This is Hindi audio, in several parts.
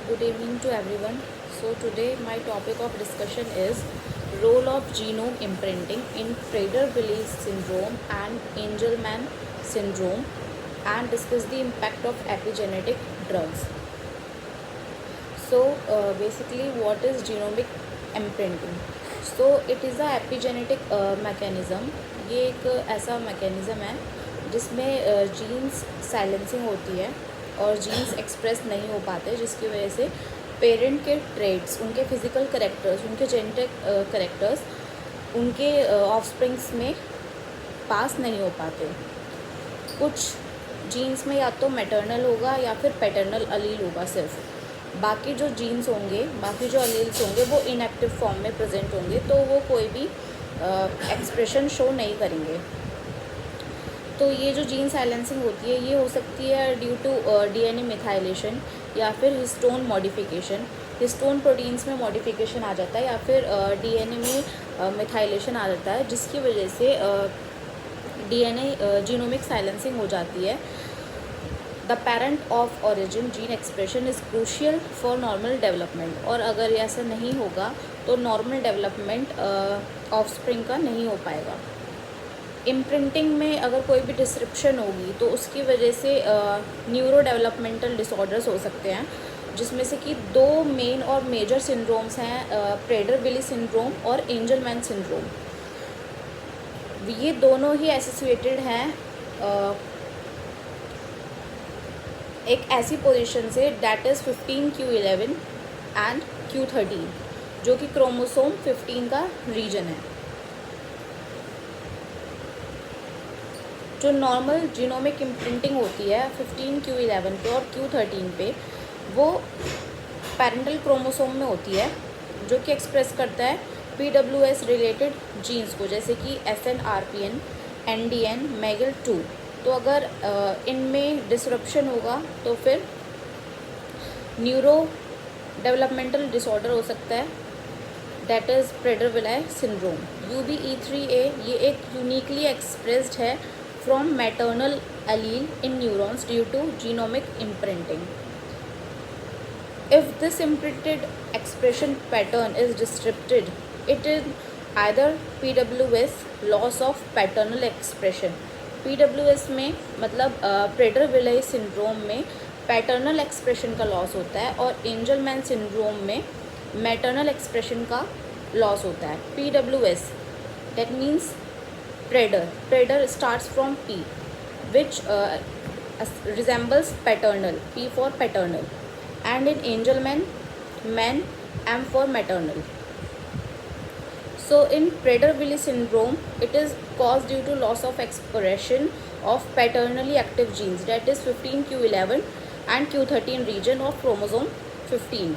Good evening to everyone. So today my topic of discussion is role of genome imprinting in Prader-Willi syndrome and Angelman syndrome and discuss the impact of epigenetic drugs. So basically what is genomic imprinting? So it is a epigenetic mechanism. ये एक ऐसा mechanism है जिसमें जीन्स साइलेंसिंग होती है और जीन्स एक्सप्रेस नहीं हो पाते, जिसकी वजह से पेरेंट के ट्रेड्स, उनके फिज़िकल करेक्टर्स, उनके जेनेटिक करेक्टर्स उनके ऑफस्प्रिंग्स में पास नहीं हो पाते। कुछ जीन्स में या तो मैटरनल होगा या फिर पैटर्नल अलील होगा सिर्फ, बाकी जो जीन्स होंगे, बाकी जो अलील्स होंगे वो इनएक्टिव फॉर्म में प्रेजेंट होंगे, तो वो कोई भी एक्सप्रेशन शो नहीं करेंगे। तो ये जो जीन साइलेंसिंग होती है ये हो सकती है ड्यू टू डीएनए मिथाइलेशन या फिर हिस्टोन मॉडिफिकेशन। हिस्टोन प्रोटीन्स में मॉडिफिकेशन आ जाता है या फिर डीएनए में मिथाइलेशन आ जाता है, जिसकी वजह से डीएनए जीनोमिक साइलेंसिंग हो जाती है। The parent of origin gene expression is crucial for normal development, और अगर ऐसा नहीं होगा तो नॉर्मल डेवलपमेंट ऑफस्प्रिंग का नहीं हो पाएगा। इम्प्रिंटिंग में अगर कोई भी डिस्क्रिप्शन होगी तो उसकी वजह से न्यूरो डेवलपमेंटल डिसऑर्डर्स हो सकते हैं, जिसमें से कि दो मेन और मेजर सिंड्रोम्स हैं, प्रेडर-विली सिंड्रोम और एंजलमैन सिंड्रोम। ये दोनों ही एसोसिएटेड हैं एक ऐसी पोजीशन से, that is 15q11 and q13, जो कि क्रोमोसोम 15 का रीजन है। जो नॉर्मल जीनोमिक इम्प्रिंटिंग होती है 15q11 पे और q13 पे, वो पैरेंटल क्रोमोसोम में होती है, जो कि एक्सप्रेस करता है PWS रिलेटेड जीन्स को, जैसे कि SNRPN, NDN, MEGL2। तो अगर इनमें डिसरप्शन होगा तो फिर न्यूरो डेवलपमेंटल डिसऑर्डर हो सकता है, that is Prader-Willie syndrome. UBE3A ये एक यूनिकली एक्सप्रेस्ड है from maternal allele in neurons due to genomic imprinting. If this imprinted expression pattern is disrupted, it is either PWS, loss of paternal expression. PWS में मतलब प्रेडर-विली सिंड्रोम में पैटर्नल एक्सप्रेशन का लॉस होता है, और एंजलमैन सिंड्रोम में मैटरनल एक्सप्रेशन का लॉस होता है। PWS that means Prader starts from P, which resembles paternal, P for paternal, and in Angelman, man, M for maternal. So in Prader-Willi syndrome, it is caused due to loss of expression of paternally active genes, that is 15q11 and q13 region of chromosome 15.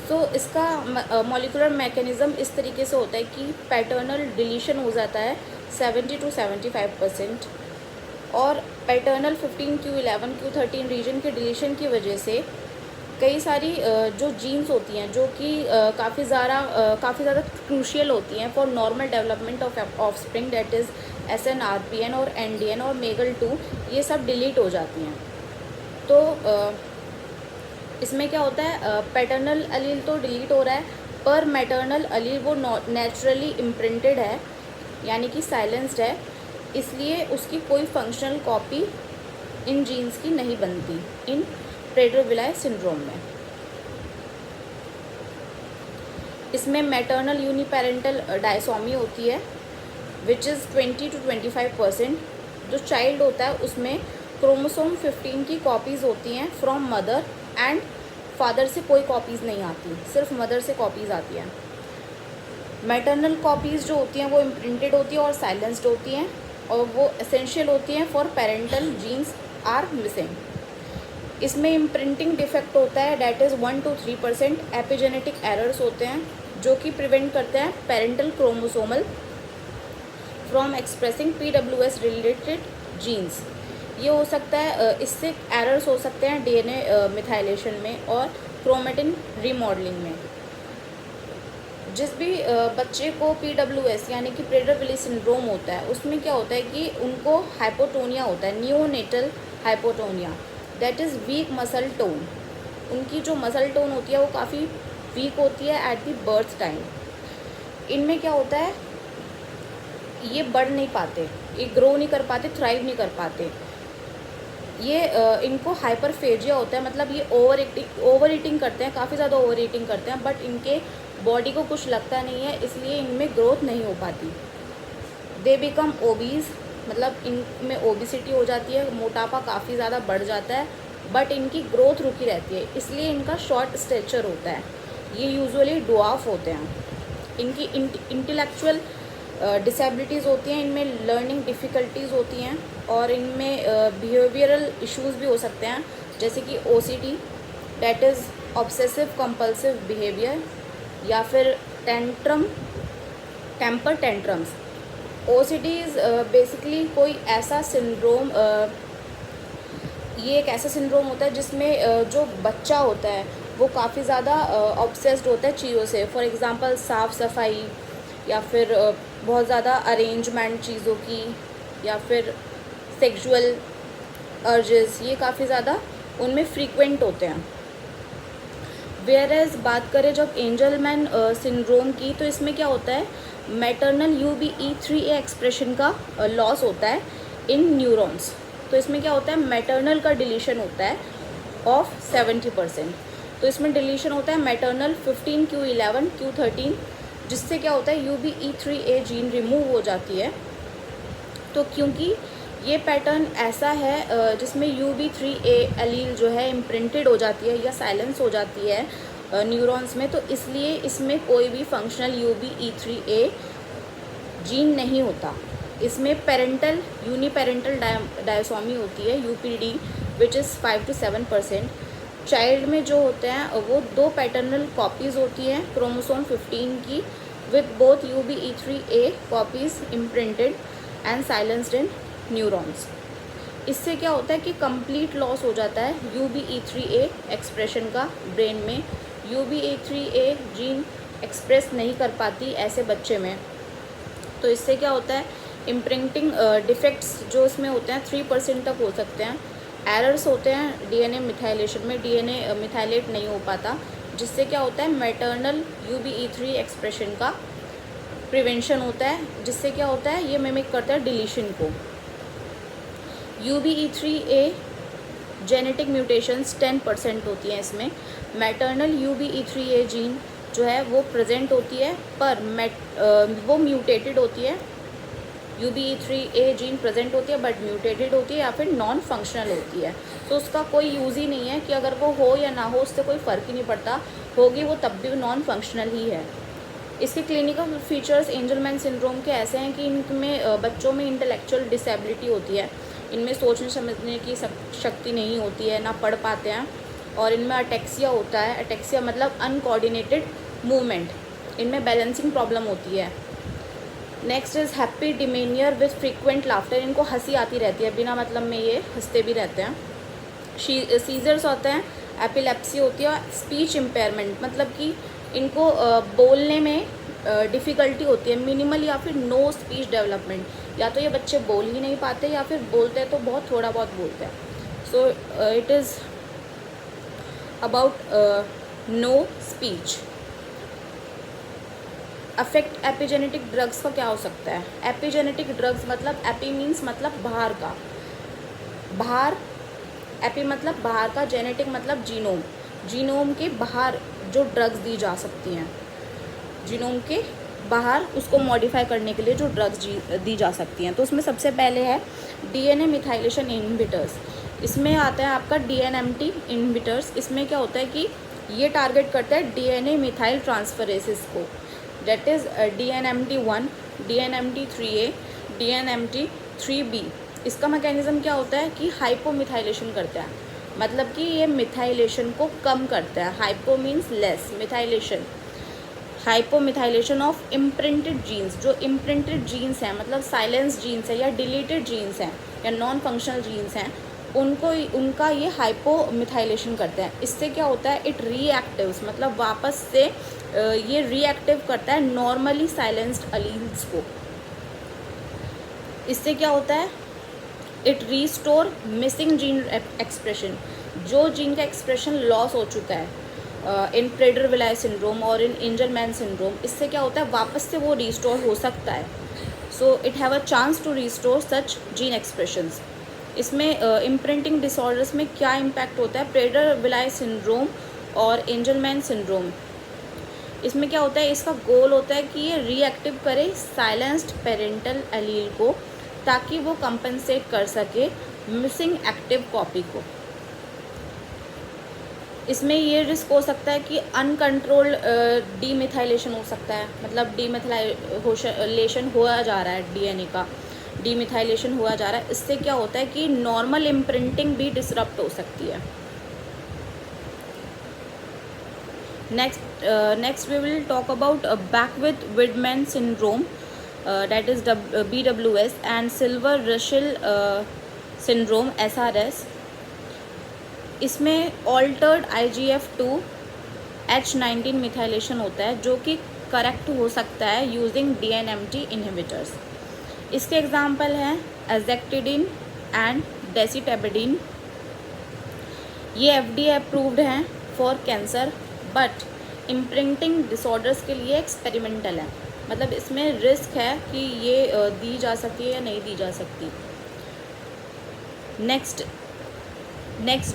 तो इसका मॉलिकुलर मैकेनिज़्म इस तरीके से होता है कि पैटर्नल डिलीशन हो जाता है 70 to 75%, और पैटर्नल 15q11 q13 रीजन के डिलीशन की वजह से कई सारी जो जीन्स होती हैं, जो कि काफ़ी ज़्यादा क्रूशियल होती हैं for normal development of offspring, that is SNRPN और NDN और MEGL2, ये सब डिलीट हो जाती हैं। तो इसमें क्या होता है, पैटर्नल अलील तो डिलीट हो रहा है, पर मैटरनल अलील वो नेचुरली इम्प्रिंटेड है, यानी कि साइलेंस्ड है, इसलिए उसकी कोई फंक्शनल कॉपी इन जीन्स की नहीं बनती इन प्रेडर-विली सिंड्रोम में। इसमें मैटरनल यूनिपेरेंटल डायसोमी होती है, विच इज़ 20 to 25%। जो चाइल्ड होता है उसमें क्रोमोसोम 15 की कॉपीज़ होती हैं फ्रॉम मदर, एंड फादर से कोई कॉपीज़ नहीं आती, सिर्फ मदर से कॉपीज़ आती हैं। मैटरनल कॉपीज़ जो होती हैं वो इम्प्रिंटेड होती हैं और साइलेंस्ड होती हैं, और वो एसेंशियल होती हैं for parental genes are missing. इसमें इम्प्रिंटिंग डिफेक्ट होता है, that is 1 to 3%। Epigenetic errors होते हैं जो कि प्रिवेंट करते हैं parental chromosomal from expressing PWS related genes. ये हो सकता है, इससे एरर्स हो सकते हैं डीएनए मिथाइलेशन में और क्रोमेटिन रीमॉडलिंग में। जिस भी बच्चे को PWS यानी कि प्रेडर-विली सिंड्रोम होता है, उसमें क्या होता है कि उनको हाइपोटोनिया होता है, neonatal hypotonia, that is week muscle tone. उनकी जो मसल टोन होती है वो काफ़ी वीक होती है एट द बर्थ टाइम। इनमें क्या होता है, ये बढ़ नहीं पाते, ये ग्रो नहीं कर पाते, थ्राइव नहीं कर पाते। ये इनको हाइपरफेजिया होता है, मतलब ये ओवर ईटिंग करते हैं, काफ़ी ज़्यादा ओवर ईटिंग करते हैं, बट इनके बॉडी को कुछ लगता नहीं है, इसलिए इनमें ग्रोथ नहीं हो पाती। दे बिकम ओबीज, मतलब इनमें ओबिसिटी हो जाती है, मोटापा काफ़ी ज़्यादा बढ़ जाता है, बट इनकी ग्रोथ रुकी रहती है, इसलिए इनका शॉर्ट स्ट्रेचर होता है। ये यूजुअली डॉर्फ होते हैं। इनकी इंटेलेक्चुअल डिसेबिलिटीज़ होती हैं, इनमें लर्निंग डिफ़िकल्टीज़ होती हैं, और इनमें बिहेवियरल इश्यूज़ भी हो सकते हैं, जैसे कि OCD, that is obsessive compulsive behaviour, या फिर temper tantrums. OCD is basically कोई ऐसा सिंड्रोम, ये एक ऐसा सिंड्रोम होता है जिसमें जो बच्चा होता है वो काफ़ी ज़्यादा ऑब्सेस्ड होता है चीज़ों से। फॉर एग्ज़ाम्पल साफ़ सफाई, या फिर बहुत ज़्यादा अरेंजमेंट चीज़ों की, या फिर सेक्सुअल अर्जेस, ये काफ़ी ज़्यादा उनमें फ्रीक्वेंट होते हैं। वेयर एज बात करें जब एंजलमैन सिंड्रोम की, तो इसमें क्या होता है, मैटरनल UBE3A एक्सप्रेशन का लॉस होता है इन न्यूरॉन्स। तो इसमें क्या होता है, मैटरनल का डिलीशन होता है ऑफ 70%। तो इसमें डिलीशन होता है मैटरनल 15q11 q13, जिससे क्या होता है UBE3A जीन रिमूव हो जाती है। तो क्योंकि ये पैटर्न ऐसा है जिसमें UB3A एलील जो है इम्प्रिंटेड हो जाती है या साइलेंस हो जाती है न्यूरॉन्स में, तो इसलिए इसमें कोई भी फंक्शनल UBE3A जीन नहीं होता। इसमें पेरेंटल यूनिपेरेंटल डायसोमी होती है UPD, which is 5 to 7%। Child में जो होते हैं वो 2 पैटर्नल कॉपीज़ होती हैं क्रोमोसोम 15 की, with both UBE3A copies imprinted and silenced in neurons. इससे क्या होता है कि कंप्लीट लॉस हो जाता है UBE3A एक्सप्रेशन का ब्रेन में। UBE3A जीन एक्सप्रेस नहीं कर पाती ऐसे बच्चे में। तो इससे क्या होता है, इम्प्रिंटिंग डिफेक्ट्स जो इसमें होते हैं 3% तक हो सकते हैं। एरर्स होते हैं DNA मिथाइलेशन में, DNA मिथाइलेट नहीं हो पाता, जिससे क्या होता है मैटरनल UBE3 एक्सप्रेशन का प्रिवेंशन होता है, जिससे क्या होता है ये मिमिक करता है डिलीशन को। UBE3A जेनेटिक म्यूटेशंस 10% होती हैं इसमें। मैटरनल UBE3A जीन जो है वो प्रेजेंट होती है, पर वो म्यूटेटेड होती है। UBE3A जीन प्रेजेंट होती है बट म्यूटेटेड होती है, या फिर नॉन फंक्शनल होती है। तो उसका कोई यूज़ ही नहीं है कि अगर वो हो या ना हो, उससे कोई फ़र्क ही नहीं पड़ता, होगी वो तब भी नॉन फंक्शनल ही है। इसके क्लिनिकल फीचर्स एंजलमैन सिंड्रोम के ऐसे हैं कि इनमें बच्चों में इंटेलेक्चुअल डिसेबिलिटी होती है, इनमें सोचने समझने की शक्ति नहीं होती है, ना पढ़ पाते हैं, और इनमें अटेक्सिया होता है। अटेक्सिया मतलब अनकोऑर्डिनेटेड मूवमेंट, इनमें बैलेंसिंग प्रॉब्लम होती है। Next is happy demeanour with frequent laughter, इनको हंसी आती रहती है, बिना मतलब में ये हंसते भी रहते हैं। सीजर्स होते हैं, एपिलेप्सी होती है, स्पीच इम्पेयरमेंट मतलब कि इनको बोलने में डिफ़िकल्टी होती है, मिनिमल या फिर नो स्पीच डेवलपमेंट, या तो ये बच्चे बोल ही नहीं पाते या फिर बोलते हैं तो बहुत थोड़ा बहुत बोलते हैं। So it is about no speech. Affect epigenetic drugs का क्या हो सकता है? एपिजेनेटिक ड्रग्स मतलब एपी मीन्स मतलब बाहर का, बाहर, एपी मतलब बाहर का, जेनेटिक मतलब जीनोम, जीनोम के बाहर जो ड्रग्स दी जा सकती हैं, जीनोम के बाहर उसको मॉडिफाई करने के लिए जो ड्रग्स दी जा सकती हैं। तो उसमें सबसे पहले है DNA मिथाइलेशन इनहिबिटर्स। इसमें आता है आपका DNMT इनहिबिटर्स। इसमें क्या होता है कि ये टारगेट करता है DNA मिथाइल ट्रांसफरेसिस को, that is DNMT1, DNMT3A, DNMT3B। इसका मैकेनिज़्म क्या होता है कि हाइपोमिथाइलेशन करता है, मतलब कि ये मिथाइलेशन को कम करता है। Hypo means less, methylation, hypomethylation of imprinted genes. जो इम्प्रिंटेड जीन्स हैं मतलब साइलेंस जीन्स है या डिलीटेड जीन्स हैं या नॉन फंक्शनल जीन्स हैं, उनका ये हाइपोमिथाइलेशन करता है। इससे क्या होता है, इट रीएक्टिव्स मतलब वापस से ये रीएक्टिव करता है नॉर्मली साइलेंस्ड अलील्स को। इससे क्या होता है, it restore missing gene expression, जो जीन का एक्सप्रेशन लॉस हो चुका है इन प्रेडर-विलाय सिंड्रोम और इन एंजलमैन सिंड्रोम, इससे क्या होता है वापस से वो रिस्टोर हो सकता है. So it have a chance to restore such gene expressions. इसमें इम्प्रिंटिंग डिसऑर्डर्स में क्या इम्पैक्ट होता है, प्रेडर-विलाय सिंड्रोम और एंजलमैन सिंड्रोम, इसमें क्या होता है, इसका गोल होता है कि ये रीएक्टिव करे साइलेंस्ड पेरेंटल एलील को, ताकि वो कंपनसेट कर सके मिसिंग एक्टिव कॉपी को. इसमें ये रिस्क हो सकता है कि अनकंट्रोल्ड डीमिथाइलेशन हो सकता है, मतलब डीमिथाइलेशन हुआ जा रहा है, डीएनए का डीमिथाइलेशन हुआ जा रहा है. इससे क्या होता है कि नॉर्मल इम्प्रिंटिंग भी डिसरप्ट हो सकती है. Next we will talk about Beckwith-Wiedemann syndrome, that is BWS, and Silver-Russell syndrome SRS. इसमें ऑल्टर्ड IGF-2 H19 मिथाइलेशन होता है, जो कि करेक्ट हो सकता है यूजिंग DNMT इनहिबिटर्स. इसके एग्जाम्पल हैं एजेक्टिडिन एंड डेसिटेबिडिन. ये FDA अप्रूव्ड हैं for cancer, but imprinting disorders के लिए एक्सपेरिमेंटल है, मतलब इसमें रिस्क है कि ये दी जा सकती है या नहीं दी जा सकती. Next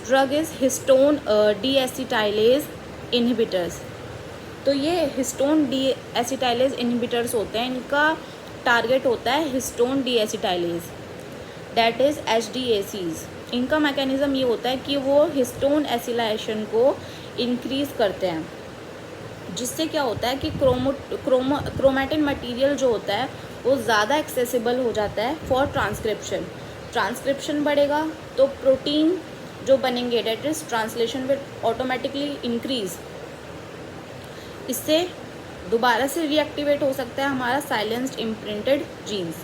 drug is histone deacetylase inhibitors. तो ये हिस्टोन डीएसिटाइलेज इनहिबिटर्स होते हैं, इनका टारगेट होता है हिस्टोन डीएसिटाइलेज, दैट इज़ HDACs. इनका मैकेनिज़्म ये होता है कि वो हिस्टोन एसिलेशन को इंक्रीज़ करते हैं, जिससे क्या होता है कि क्रोमैटिन मटेरियल जो होता है वो ज़्यादा एक्सेसिबल हो जाता है फॉर ट्रांसक्रिप्शन बढ़ेगा तो प्रोटीन जो बनेंगे, that is translation will automatically increase. इससे दोबारा से रीएक्टिवेट हो सकता है हमारा साइलेंस्ड इम्प्रिंटेड जीन्स.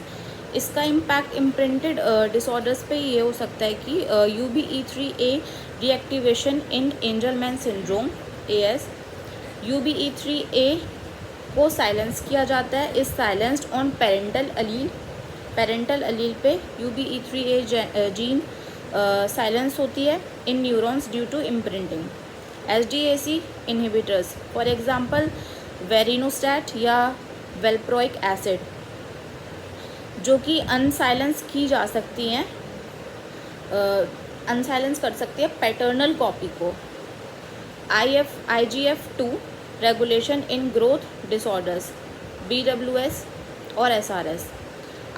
इसका इम्पैक्ट इम्प्रिंटेड डिसऑर्डर्स पे ये हो सकता है कि UBE3A रीएक्टिवेशन इन एंजलमैन सिंड्रोम AS. UBE3A को साइलेंस किया जाता है, इस साइलेंस्ड ऑन पेरेंटल अलील पे UBE3A जीन साइलेंस होती है in neurons due to imprinting. HDAC inhibitors for example vorinostat या वेल्प्रोइक एसिड, जो कि अनसाइलेंस की जा सकती हैं, अनसाइलेंस कर सकती है पैटर्नल कॉपी को. IGF-2 regulation in growth disorders BWS और SRS.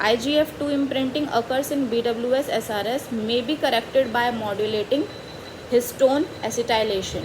IGF-2 imprinting occurs in BWS SRS may be corrected by modulating histone acetylation.